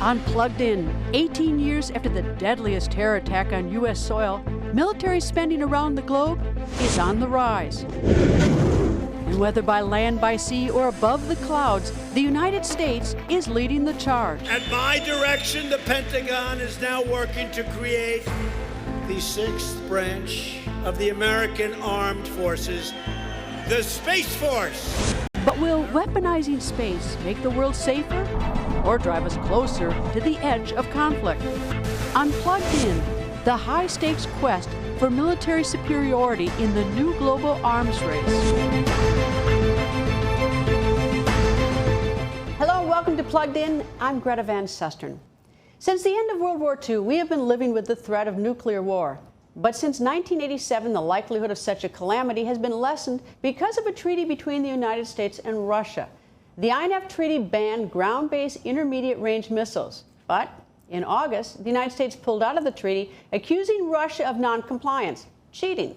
Unplugged in, 18 years after the deadliest terror attack on U.S. soil, military spending around the globe is on the rise. And whether by land, by sea, or above the clouds, the United States is leading the charge. At my direction, the Pentagon is now working to create the sixth branch of the American Armed Forces, the Space Force. But will weaponizing space make the world safer or drive us closer to the edge of conflict? Unplugged in, the high-stakes quest for military superiority in the new global arms race. Hello and welcome to Plugged In. I'm Greta Van Susteren. Since the end of World War II, we have been living with the threat of nuclear war. But since 1987, the likelihood of such a calamity has been lessened because of a treaty between the United States and Russia. The INF Treaty banned ground-based intermediate-range missiles. But in August, the United States pulled out of the treaty, accusing Russia of non-compliance, cheating.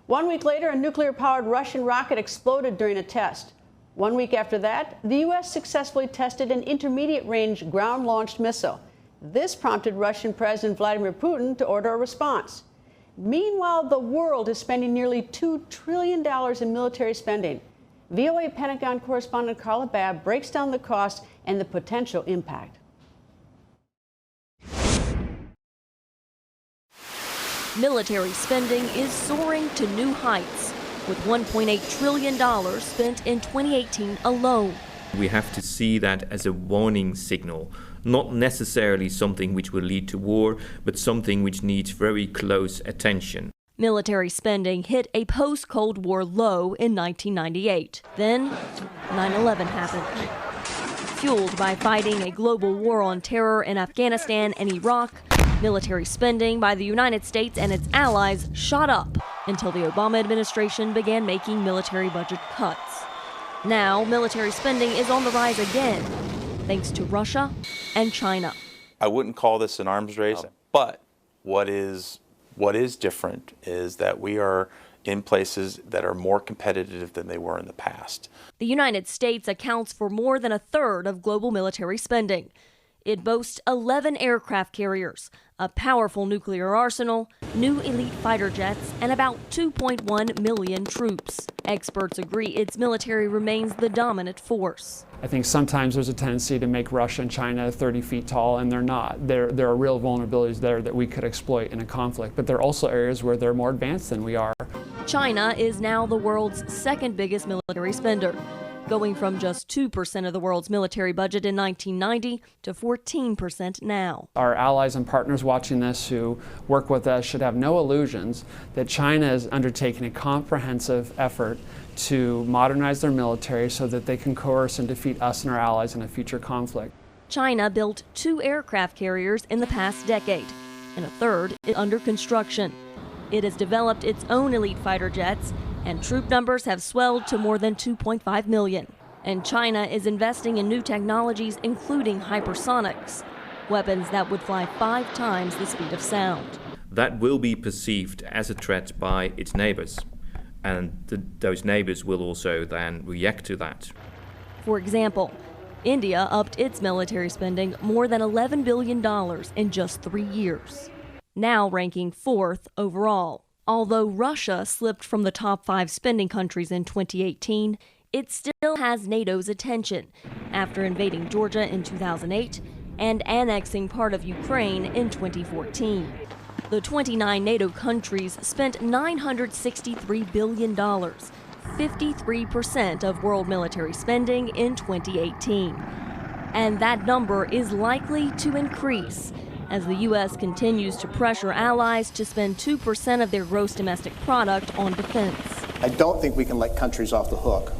1 week later, a nuclear-powered Russian rocket exploded during a test. 1 week after that, the U.S. successfully tested an intermediate-range ground-launched missile. This prompted Russian President Vladimir Putin to order a response. Meanwhile, the world is spending nearly $2 trillion in military spending. VOA Pentagon correspondent Carla Babb breaks down the cost and the potential impact. Military spending is soaring to new heights, with $1.8 trillion spent in 2018 alone. We have to see that as a warning signal, not necessarily something which will lead to war, but something which needs very close attention. Military spending hit a post-Cold War low in 1998. Then 9/11 happened. Fueled by fighting a global war on terror in Afghanistan and Iraq, military spending by the United States and its allies shot up until the Obama administration began making military budget cuts. Now, military spending is on the rise again, thanks to Russia and China. I wouldn't call this an arms race, but what is different is that we are in places that are more competitive than they were in the past. The United States accounts for more than a third of global military spending. It boasts 11 aircraft carriers, a powerful nuclear arsenal, new elite fighter jets, and about 2.1 million troops. Experts agree its military remains the dominant force. I think sometimes there's a tendency to make Russia and China 30 feet tall, and they're not. There are real vulnerabilities there that we could exploit in a conflict, but there are also areas where they're more advanced than we are. China is now the world's second biggest military spender, going from just 2% of the world's military budget in 1990 to 14% now. Our allies and partners watching this who work with us should have no illusions that China is undertaking a comprehensive effort to modernize their military so that they can coerce and defeat us and our allies in a future conflict. China built 2 aircraft carriers in the past decade, and a third is under construction. It has developed its own elite fighter jets, and troop numbers have swelled to more than 2.5 million. And China is investing in new technologies, including hypersonics, weapons that would fly 5 times the speed of sound. That will be perceived as a threat by its neighbors, and those neighbors will also then react to that. For example, India upped its military spending more than $11 billion in just 3 years, now ranking 4th overall. Although Russia slipped from the top 5 spending countries in 2018, it still has NATO's attention after invading Georgia in 2008 and annexing part of Ukraine in 2014. The 29 NATO countries spent $963 billion, 53% of world military spending in 2018. And that number is likely to increase as the U.S. continues to pressure allies to spend 2% of their gross domestic product on defense. I don't think we can let countries off the hook.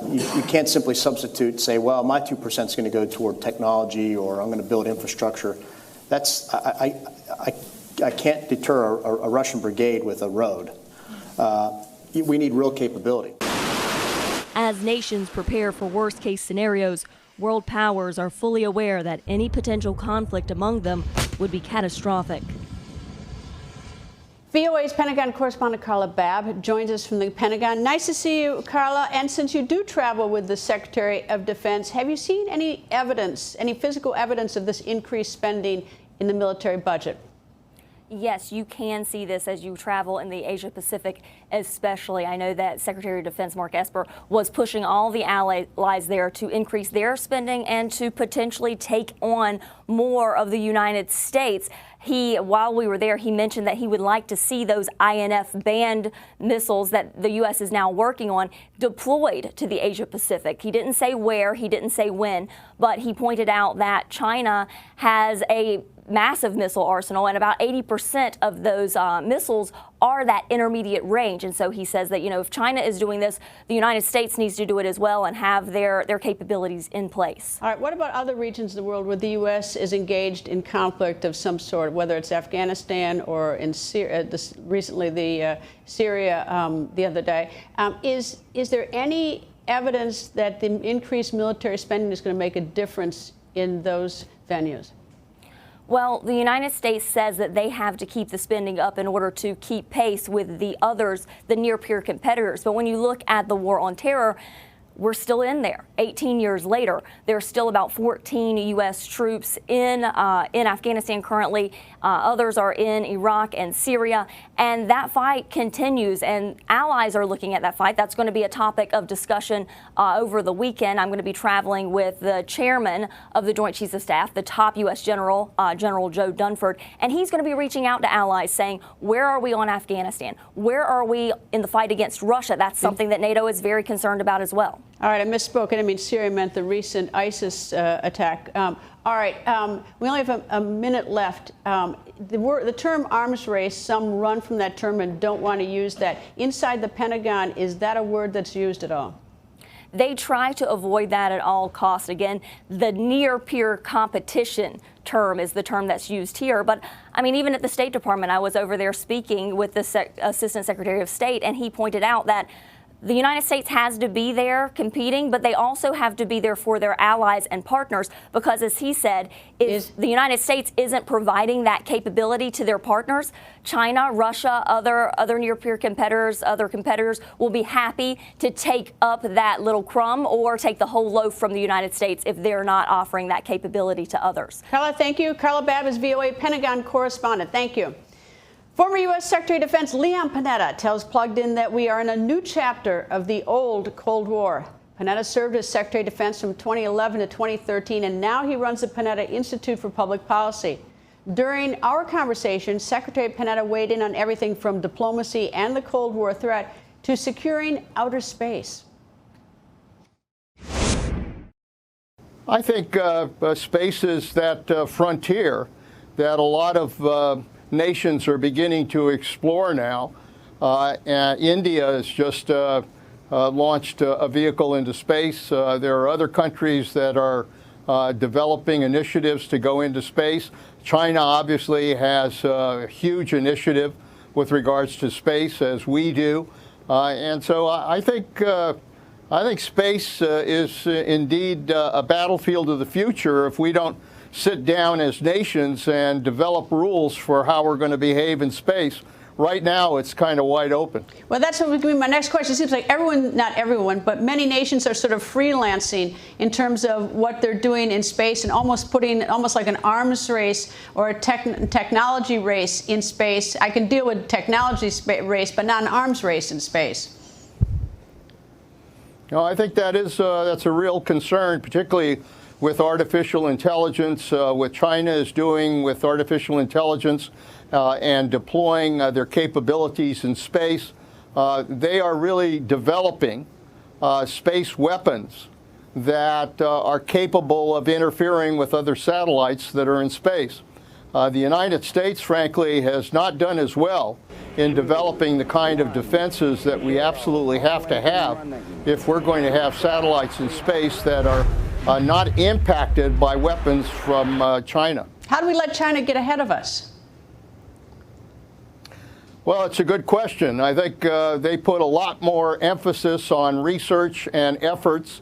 You can't simply substitute and say, well, my 2% is going to go toward technology or I'm going to build infrastructure. I can't deter a Russian brigade with a road. We need real capability. As nations prepare for worst-case scenarios, world powers are fully aware that any potential conflict among them would be catastrophic. VOA's Pentagon correspondent Carla Babb joins us from the Pentagon. Nice to see you, Carla. And since you do travel with the Secretary of Defense, have you seen any evidence, any physical evidence of this increased spending in the military budget? Yes, you can see this as you travel in the Asia Pacific, especially. I know that Secretary of Defense Mark Esper was pushing all the allies there to increase their spending and to potentially take on more of the United States. While we were there, he mentioned that he would like to see those INF banned missiles that the U.S. is now working on deployed to the Asia Pacific. He didn't say where, he didn't say when, but he pointed out that China has a massive missile arsenal, and about 80% of those missiles are that intermediate range. And so he says that, if China is doing this, the United States needs to do it as well and have their capabilities in place. All right, what about other regions of the world where the U.S. is engaged in conflict of some sort, whether it's Afghanistan or in Syria, recently Syria the other day? Is there any evidence that the increased military spending is going to make a difference in those venues? Well, the United States says that they have to keep the spending up in order to keep pace with the others, the near-peer competitors. But when you look at the war on terror, we're still in there. 18 years later, there's still about 14 U.S. troops in Afghanistan currently. Others are in Iraq and Syria, and that fight continues. And allies are looking at that fight. That's going to be a topic of discussion over the weekend. I'm going to be traveling with the chairman of the Joint Chiefs of Staff, the top U.S. General, General Joe Dunford, and he's going to be reaching out to allies saying, where are we on Afghanistan? Where are we in the fight against Russia? That's something that NATO is very concerned about as well. All right, I misspoke. I didn't mean Syria, meant the recent ISIS attack. All right, we only have a minute left. The term arms race, some run from that term and don't want to use that. Inside the Pentagon, is that a word that's used at all? They try to avoid that at all costs. Again, the near-peer competition term is the term that's used here. But, I mean, even at the State Department, I was over there speaking with the Assistant Secretary of State, and he pointed out that the United States has to be there competing, but they also have to be there for their allies and partners because, as he said, if the United States isn't providing that capability to their partners, China, Russia, other near-peer competitors, other competitors will be happy to take up that little crumb or take the whole loaf from the United States if they're not offering that capability to others. Carla, thank you. Carla Babb is VOA Pentagon correspondent. Thank you. Former U.S. Secretary of Defense Leon Panetta tells Plugged In that we are in a new chapter of the old Cold War. Panetta served as Secretary of Defense from 2011 to 2013, and now he runs the Panetta Institute for Public Policy. During our conversation, Secretary Panetta weighed in on everything from diplomacy and the Cold War threat to securing outer space. I think space is that frontier that a lot of nations are beginning to explore now. India has just launched a vehicle into space. There are other countries that are developing initiatives to go into space. China obviously has a huge initiative with regards to space, as we do. And so I think space is indeed a battlefield of the future if we don't sit down as nations and develop rules for how we're going to behave in space. Right now, it's kind of wide open. Well, that's what would be my next question. It seems like everyone, not everyone, but many nations are sort of freelancing in terms of what they're doing in space and almost like an arms race or a technology race in space. I can deal with technology race, but not an arms race in space. No, I think that's a real concern, particularly with artificial intelligence, what China is doing with artificial intelligence and deploying their capabilities in space. They are really developing space weapons that are capable of interfering with other satellites that are in space. The United States, frankly, has not done as well in developing the kind of defenses that we absolutely have to have if we're going to have satellites in space that are not impacted by weapons from China. How do we let China get ahead of us? Well, it's a good question. I think they put a lot more emphasis on research and efforts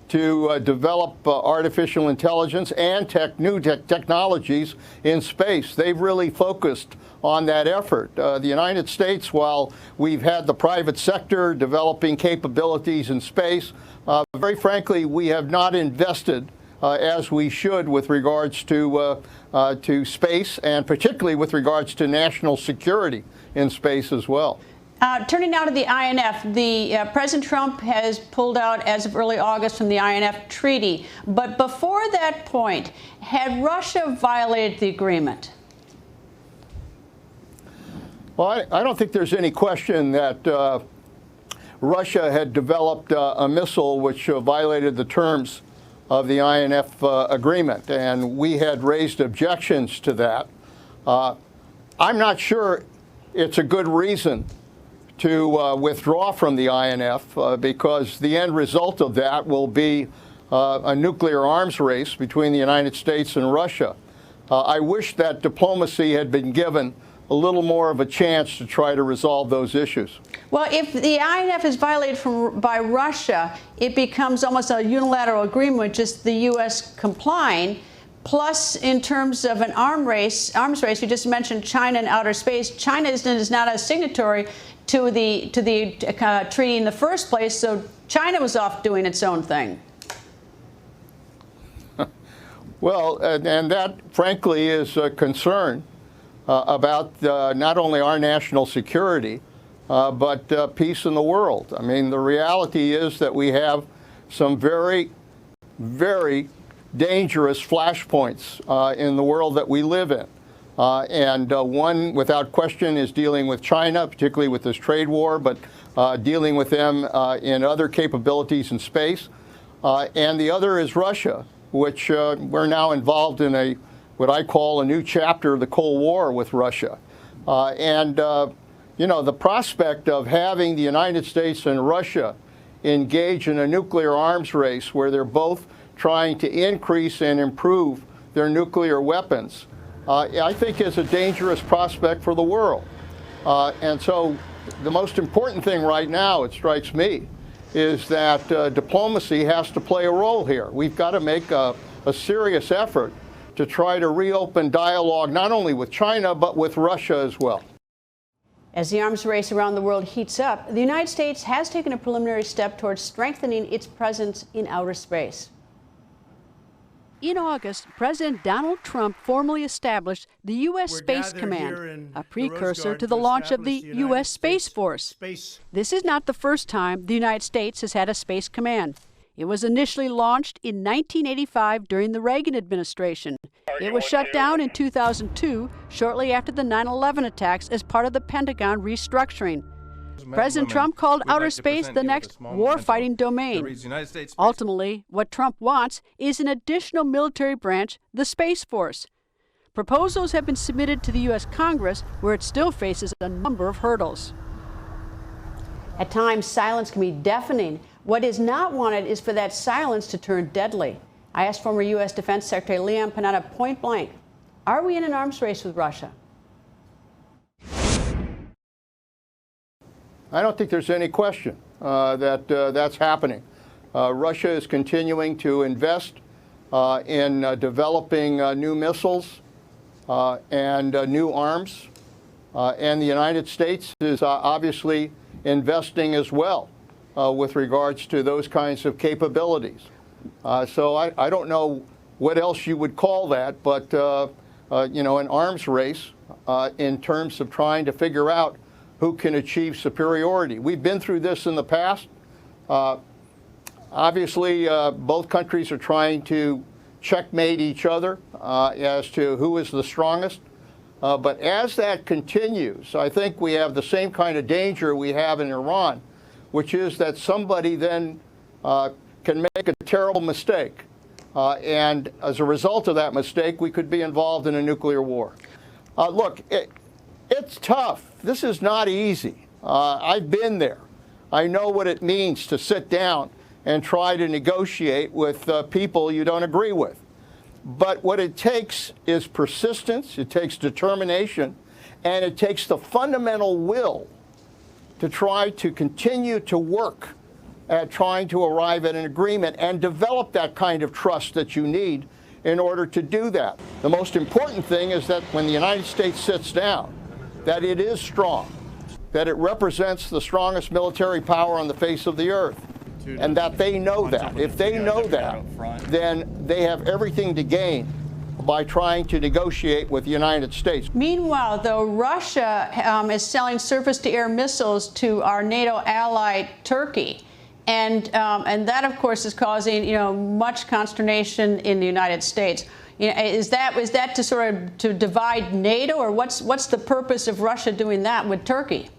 to develop artificial intelligence and new technologies in space. They've really focused on that effort. The United States, while we've had the private sector developing capabilities in space, very frankly, we have not invested as we should with regards to space, and particularly with regards to national security in space as well. Turning now to the INF, President Trump has pulled out as of early August from the INF treaty. But before that point, had Russia violated the agreement? Well, I don't think there's any question that Russia had developed a missile which violated the terms of the INF agreement, and we had raised objections to that. I'm not sure it's a good reason to withdraw from the INF because the end result of that will be a nuclear arms race between the United States and Russia. I wish that diplomacy had been given a little more of a chance to try to resolve those issues. Well, if the INF is violated by Russia, it becomes almost a unilateral agreement, just the U.S. complying. Plus, in terms of an arms race, you just mentioned China and outer space. China is not a signatory to the treaty in the first place, so China was off doing its own thing. Well, and that, frankly, is a concern about not only our national security, but peace in the world. I mean, the reality is that we have some very, very dangerous flashpoints in the world that we live in. And one, without question, is dealing with China, particularly with this trade war, but dealing with them in other capabilities in space. And the other is Russia, which we're now involved in what I call a new chapter of the Cold War with Russia. You know, the prospect of having the United States and Russia engage in a nuclear arms race where they're both trying to increase and improve their nuclear weapons, I think is a dangerous prospect for the world. And so the most important thing right now, it strikes me, is that diplomacy has to play a role here. We've got to make a serious effort to try to reopen dialogue not only with China, but with Russia as well. As the arms race around the world heats up, the United States has taken a preliminary step towards strengthening its presence in outer space. In August, President Donald Trump formally established the U.S. Space Command, a precursor to the launch of the U.S. Space Force. This is not the first time the United States has had a Space Command. It was initially launched in 1985 during the Reagan administration. It was shut down in 2002, shortly after the 9/11 attacks, as part of the Pentagon restructuring. President Trump called outer space the next war-fighting domain. Ultimately, what Trump wants is an additional military branch, the Space Force. Proposals have been submitted to the U.S. Congress, where it still faces a number of hurdles. At times, silence can be deafening. What is not wanted is for that silence to turn deadly. I asked former U.S. Defense Secretary Leon Panetta point blank, are we in an arms race with Russia? I don't think there's any question that that's happening. Russia is continuing to invest in developing new missiles and new arms, and the United States is obviously investing as well with regards to those kinds of capabilities. So I don't know what else you would call that, but you know, an arms race in terms of trying to figure out who can achieve superiority. We've been through this in the past. Obviously, both countries are trying to checkmate each other as to who is the strongest. But as that continues, I think we have the same kind of danger we have in Iran, which is that somebody then can make a terrible mistake. And as a result of that mistake, we could be involved in a nuclear war. Look, it's tough. This is not easy. I've been there. I know what it means to sit down and try to negotiate with people you don't agree with. But what it takes is persistence, it takes determination, and it takes the fundamental will to try to continue to work at trying to arrive at an agreement and develop that kind of trust that you need in order to do that. The most important thing is that when the United States sits down, that it is strong, that it represents the strongest military power on the face of the earth, and that they know that. If they know that, then they have everything to gain by trying to negotiate with the United States. Meanwhile, though, Russia is selling surface-to-air missiles to our NATO ally, Turkey. And that, of course, is causing, much consternation in the United States. Is that to sort of to divide NATO, or what's the purpose of Russia doing that with Turkey?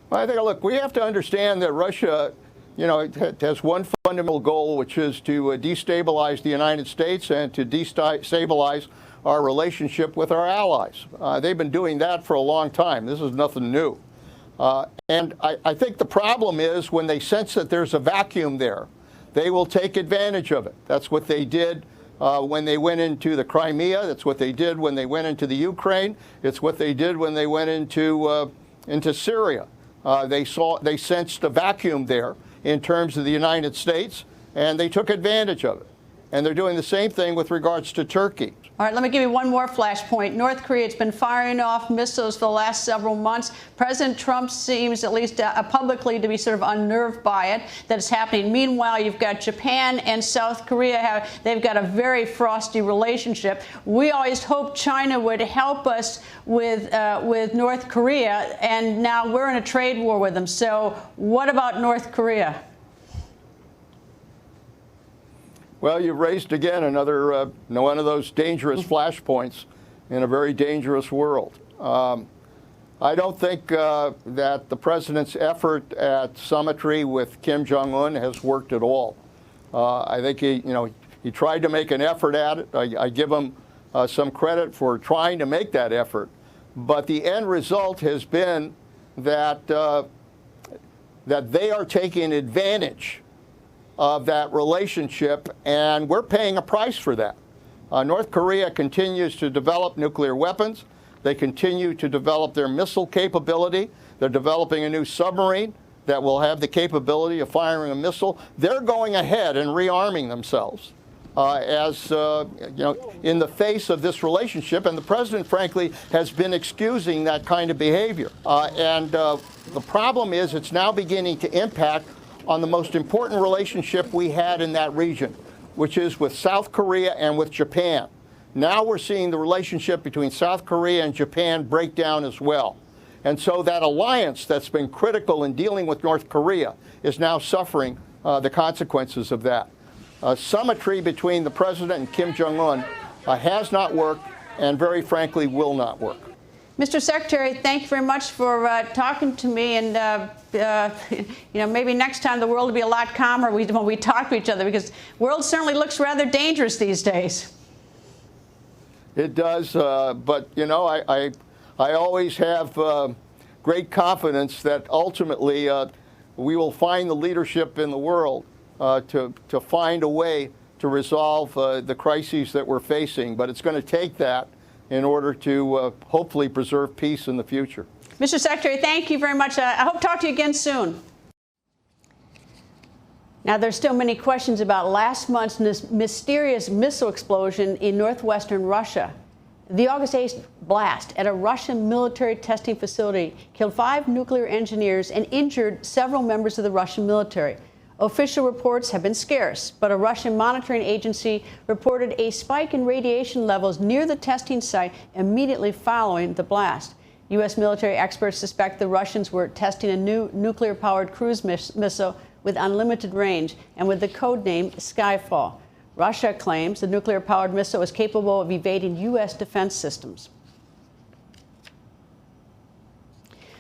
Well, I think, look, we have to understand that Russia, has one fundamental goal, which is to destabilize the United States and to destabilize our relationship with our allies. They've been doing that for a long time. This is nothing new. And I think the problem is when they sense that there's a vacuum there, they will take advantage of it. That's what they did when they went into the Crimea. That's what they did when they went into the Ukraine. It's what they did when they went into Syria. They sensed a vacuum there in terms of the United States, and they took advantage of it. And they're doing the same thing with regards to Turkey. All right, let me give you one more flashpoint. North Korea has been firing off missiles for the last several months. President Trump seems, at least publicly, to be sort of unnerved by it, that it's happening. Meanwhile, you've got Japan and South Korea. They've got a very frosty relationship. We always hoped China would help us with North Korea, and now we're in a trade war with them. So what about North Korea? Well, you've raised again another one of those dangerous flashpoints in a very dangerous world. I don't think that the president's effort at summitry with Kim Jong-un has worked at all. I think he tried to make an effort at it. I give him some credit for trying to make that effort, but the end result has been that that they are taking advantage of that relationship, and we're paying a price for that. North Korea continues to develop nuclear weapons. They continue to develop their missile capability. They're developing a new submarine that will have the capability of firing a missile. They're going ahead and rearming themselves in the face of this relationship, and the president, frankly, has been excusing that kind of behavior. The problem is it's now beginning to impact on the most important relationship we had in that region, which is with South Korea and with Japan. Now we're seeing the relationship between South Korea and Japan break down as well. And so that alliance that's been critical in dealing with North Korea is now suffering the consequences of that. Summitry between the president and Kim Jong-un has not worked, and very frankly will not work. Mr. Secretary, thank you very much for talking to me, and maybe next time the world will be a lot calmer when we talk to each other, because the world certainly looks rather dangerous these days. It does, but I always have great confidence that ultimately we will find the leadership in the world to find a way to resolve the crises that we're facing, but it's going to take that in order to hopefully preserve peace in the future. Mr. Secretary, thank you very much. I hope to talk to you again soon. Now, there's still many questions about last month's mysterious missile explosion in northwestern Russia. The August 8th blast at a Russian military testing facility killed 5 nuclear engineers and injured several members of the Russian military. Official reports have been scarce, but a Russian monitoring agency reported a spike in radiation levels near the testing site immediately following the blast. U.S. military experts suspect the Russians were testing a new nuclear-powered cruise missile with unlimited range and with the code name Skyfall. Russia claims the nuclear-powered missile is capable of evading U.S. defense systems.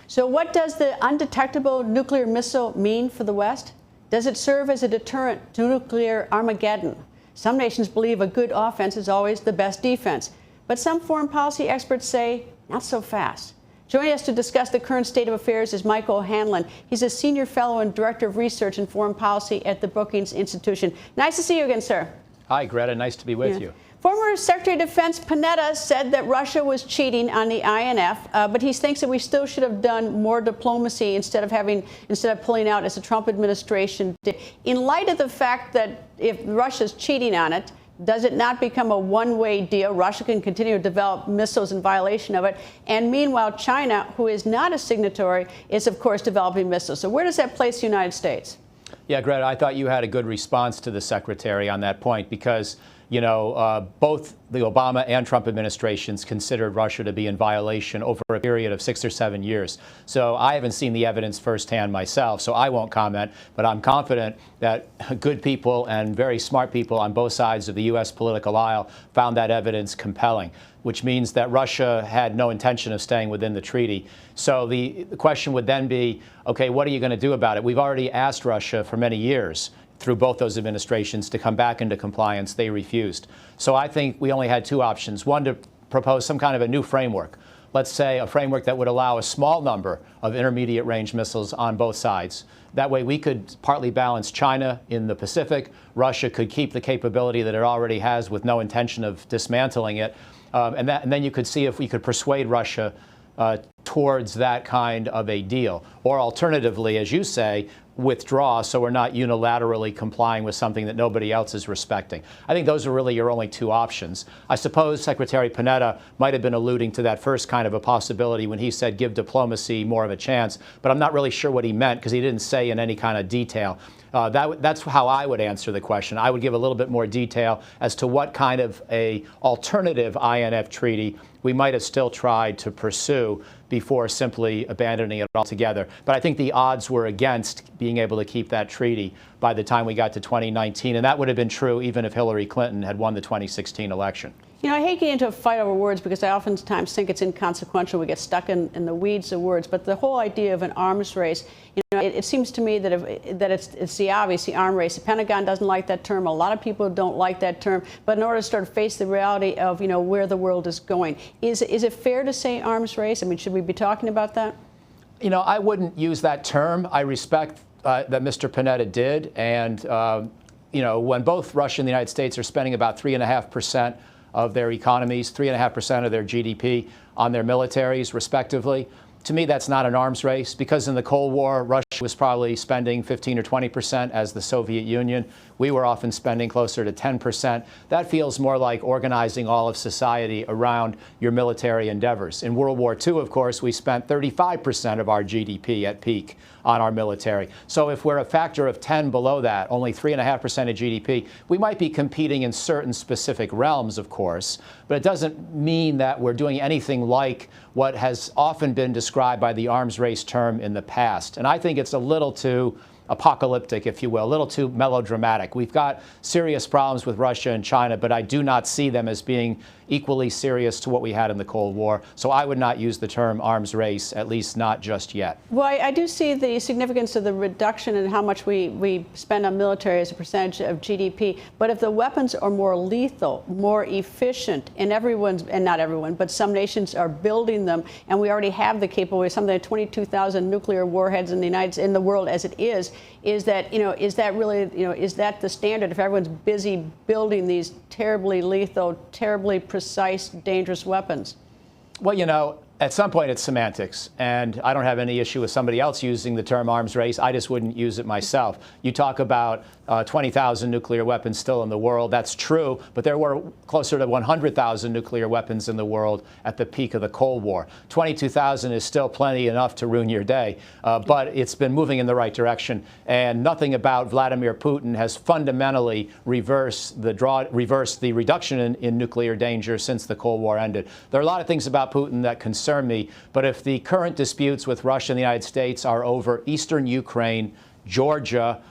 So what does the undetectable nuclear missile mean for the West? Does it serve as a deterrent to nuclear Armageddon? Some nations believe a good offense is always the best defense, but some foreign policy experts say not so fast. Joining us to discuss the current state of affairs is Michael O'Hanlon. He's a senior fellow and director of research and foreign policy at the Brookings Institution. Nice to see you again, sir. Hi, Greta. Nice to be with you. Former Secretary of Defense Panetta said that Russia was cheating on the INF, but he thinks that we still should have done more diplomacy instead of pulling out as the Trump administration did. In light of the fact that if Russia's cheating on it, does it not become a one-way deal? Russia can continue to develop missiles in violation of it. And meanwhile, China, who is not a signatory, is, of course, developing missiles. So where does that place the United States? Yeah, Greta, I thought you had a good response to the Secretary on that point because, you know, both the Obama and Trump administrations considered Russia to be in violation over a period of 6 or 7 years. So I haven't seen the evidence firsthand myself, so I won't comment. But I'm confident that good people and very smart people on both sides of the U.S. political aisle found that evidence compelling, which means that Russia had no intention of staying within the treaty. So the question would then be, okay, what are you going to do about it? We've already asked Russia for many years through both those administrations to come back into compliance. They refused. So I think we only had two options. One, to propose some kind of a new framework. Let's say a framework that would allow a small number of intermediate range missiles on both sides. That way we could partly balance China in the Pacific. Russia could keep the capability that it already has with no intention of dismantling it. And then you could see if we could persuade Russia towards that kind of a deal. Or alternatively, as you say, withdraw so we're not unilaterally complying with something that nobody else is respecting. I think those are really your only two options. I suppose Secretary Panetta might have been alluding to that first kind of a possibility when he said give diplomacy more of a chance, but I'm not really sure what he meant because he didn't say in any kind of detail. That's how I would answer the question. I would give a little bit more detail as to what kind of a alternative INF treaty we might have still tried to pursue before simply abandoning it altogether. But I think the odds were against being able to keep that treaty by the time we got to 2019, and that would have been true even if Hillary Clinton had won the 2016 election. You know, I hate getting into a fight over words because I oftentimes think it's inconsequential. We get stuck in the weeds of words. But the whole idea of an arms race, you know, it seems to me that it's the obvious, the arms race. The Pentagon doesn't like that term. A lot of people don't like that term. But in order to sort of face the reality of, you know, where the world is going, is it fair to say arms race? I mean, should we be talking about that? You know, I wouldn't use that term. I respect that Mr. Panetta did. And, you know, when both Russia and the United States are spending about 3.5% of their economies, 3.5% of their GDP on their militaries, respectively. To me, that's not an arms race, because in the Cold War, Russia was probably spending 15 or 20% as the Soviet Union. We were often spending closer to 10%. That feels more like organizing all of society around your military endeavors. In World War II, of course, we spent 35% of our GDP at peak on our military. So if we're a factor of 10 below that, only 3.5% of GDP, we might be competing in certain specific realms, of course, but it doesn't mean that we're doing anything like what has often been described by the arms race term in the past. And I think it's a little too apocalyptic, if you will, a little too melodramatic. We've got serious problems with Russia and China, but I do not see them as being equally serious to what we had in the Cold War. So I would not use the term arms race, at least not just yet. Well, I do see the significance of the reduction in how much we spend on military as a percentage of GDP. But if the weapons are more lethal, more efficient, and not everyone, but some nations are building them, and we already have the capability, something like 22,000 nuclear warheads in the world as it is that, you know, is that really, you know, is that the standard if everyone's busy building these terribly lethal, terribly precise, dangerous weapons? Well, you know, at some point it's semantics, and I don't have any issue with somebody else using the term arms race. I just wouldn't use it myself. You talk about 20,000 nuclear weapons still in the world. That's true, but there were closer to 100,000 nuclear weapons in the world at the peak of the Cold War. 22,000 is still plenty enough to ruin your day, but it's been moving in the right direction, and nothing about Vladimir Putin has fundamentally reversed the reduction in nuclear danger since the Cold War ended. There are a lot of things about Putin that concern me, but if the current disputes with Russia and the United States are over eastern Ukraine, Georgia,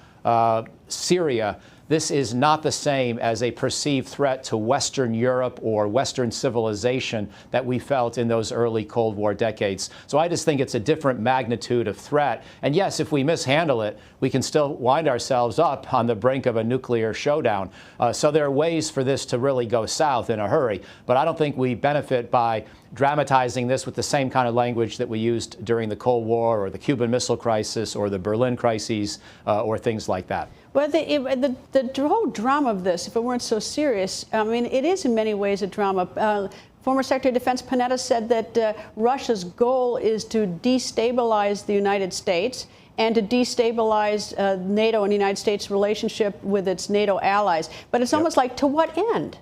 Syria, this is not the same as a perceived threat to Western Europe or Western civilization that we felt in those early Cold War decades. So I just think it's a different magnitude of threat. And yes, if we mishandle it, we can still wind ourselves up on the brink of a nuclear showdown. So there are ways for this to really go south in a hurry. But I don't think we benefit by dramatizing this with the same kind of language that we used during the Cold War or the Cuban Missile Crisis or the Berlin crises or things like that. Well, the whole drama of this, if it weren't so serious, I mean, it is in many ways a drama. Former Secretary of Defense Panetta said that Russia's goal is to destabilize the United States and to destabilize NATO and the United States' relationship with its NATO allies. But it's almost like, to what end?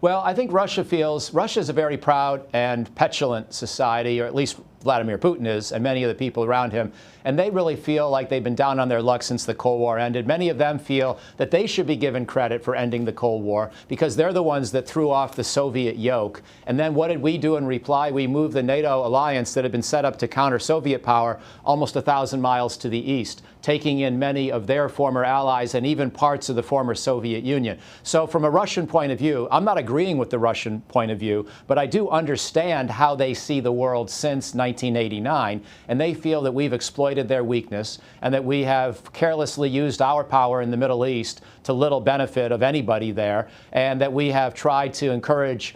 Well, I think Russia is a very proud and petulant society, or at least Vladimir Putin is, and many of the people around him. And they really feel like they've been down on their luck since the Cold War ended. Many of them feel that they should be given credit for ending the Cold War because they're the ones that threw off the Soviet yoke. And then what did we do in reply? We moved the NATO alliance that had been set up to counter Soviet power almost 1,000 miles to the east, taking in many of their former allies and even parts of the former Soviet Union. So from a Russian point of view, I'm not agreeing with the Russian point of view, but I do understand how they see the world since 1989, and they feel that we've exploited their weakness and that we have carelessly used our power in the Middle East to little benefit of anybody there, and that we have tried to encourage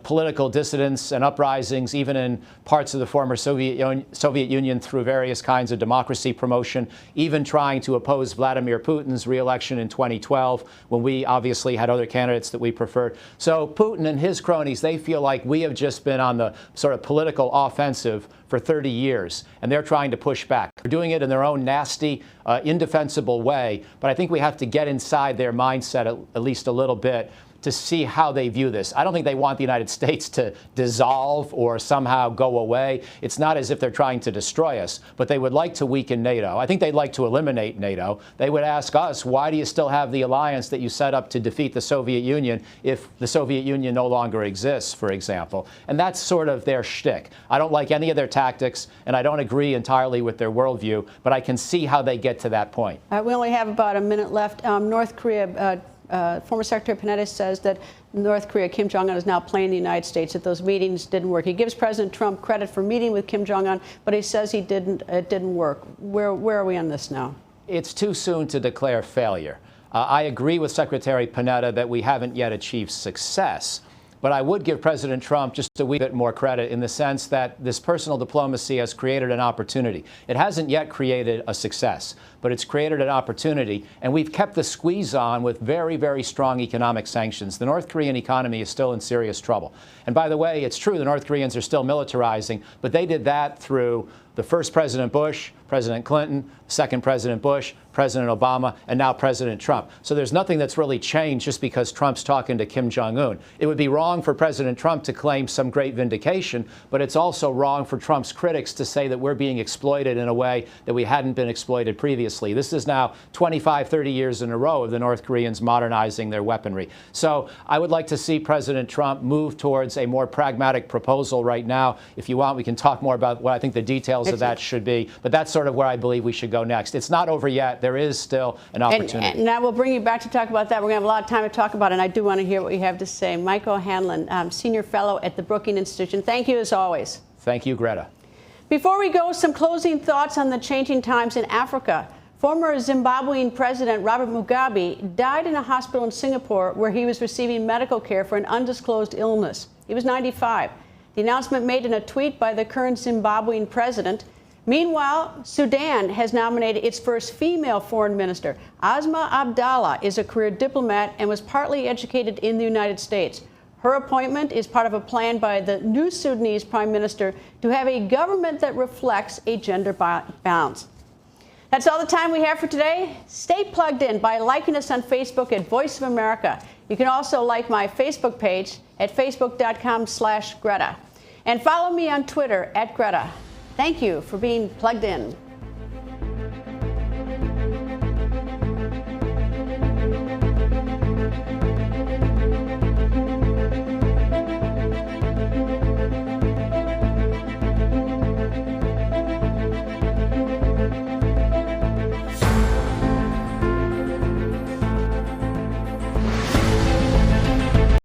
political dissidents and uprisings, even in parts of the former Soviet Union through various kinds of democracy promotion, even trying to oppose Vladimir Putin's re-election in 2012, when we obviously had other candidates that we preferred. So Putin and his cronies, they feel like we have just been on the sort of political offensive for 30 years, and they're trying to push back. They're doing it in their own nasty, indefensible way, but I think we have to get inside their mindset at least a little bit to see how they view this. I don't think they want the United States to dissolve or somehow go away. It's not as if they're trying to destroy us, but they would like to weaken NATO. I think they'd like to eliminate NATO. They would ask us, why do you still have the alliance that you set up to defeat the Soviet Union if the Soviet Union no longer exists, for example? And that's sort of their shtick. I don't like any of their tactics, and I don't agree entirely with their worldview, but I can see how they get to that point. We only have about a minute left. North Korea, former Secretary Panetta says that North Korea, Kim Jong-un, is now playing the United States, that those meetings didn't work. He gives President Trump credit for meeting with Kim Jong-un, but he says it didn't work. Where are we on this now? It's too soon to declare failure. I agree with Secretary Panetta that we haven't yet achieved success. But I would give President Trump just a wee bit more credit in the sense that this personal diplomacy has created an opportunity. It hasn't yet created a success, but it's created an opportunity, and we've kept the squeeze on with very, very strong economic sanctions. The North Korean economy is still in serious trouble. And by the way, it's true the North Koreans are still militarizing, but they did that through the first President Bush, President Clinton, second President Bush, President Obama, and now President Trump. So there's nothing that's really changed just because Trump's talking to Kim Jong-un. It would be wrong for President Trump to claim some great vindication, but it's also wrong for Trump's critics to say that we're being exploited in a way that we hadn't been exploited previously. This is now 25, 30 years in a row of the North Koreans modernizing their weaponry. So I would like to see President Trump move towards a more pragmatic proposal right now. If you want, we can talk more about what I think the details of that should be, but that's sort of where I believe we should go next. It's not over yet. There is still an opportunity. And I will bring you back to talk about that. We're going to have a lot of time to talk about it, and I do want to hear what you have to say. Mike O'Hanlon, Senior Fellow at the Brookings Institution. Thank you, as always. Thank you, Greta. Before we go, some closing thoughts on the changing times in Africa. Former Zimbabwean President Robert Mugabe died in a hospital in Singapore where he was receiving medical care for an undisclosed illness. He was 95. The announcement made in a tweet by the current Zimbabwean president. Meanwhile, Sudan has nominated its first female foreign minister. Asma Abdallah is a career diplomat and was partly educated in the United States. Her appointment is part of a plan by the new Sudanese prime minister to have a government that reflects a gender balance. That's all the time we have for today. Stay plugged in by liking us on Facebook at Voice of America. You can also like my Facebook page at facebook.com/Greta. And follow me on Twitter at Greta. Thank you for being plugged in.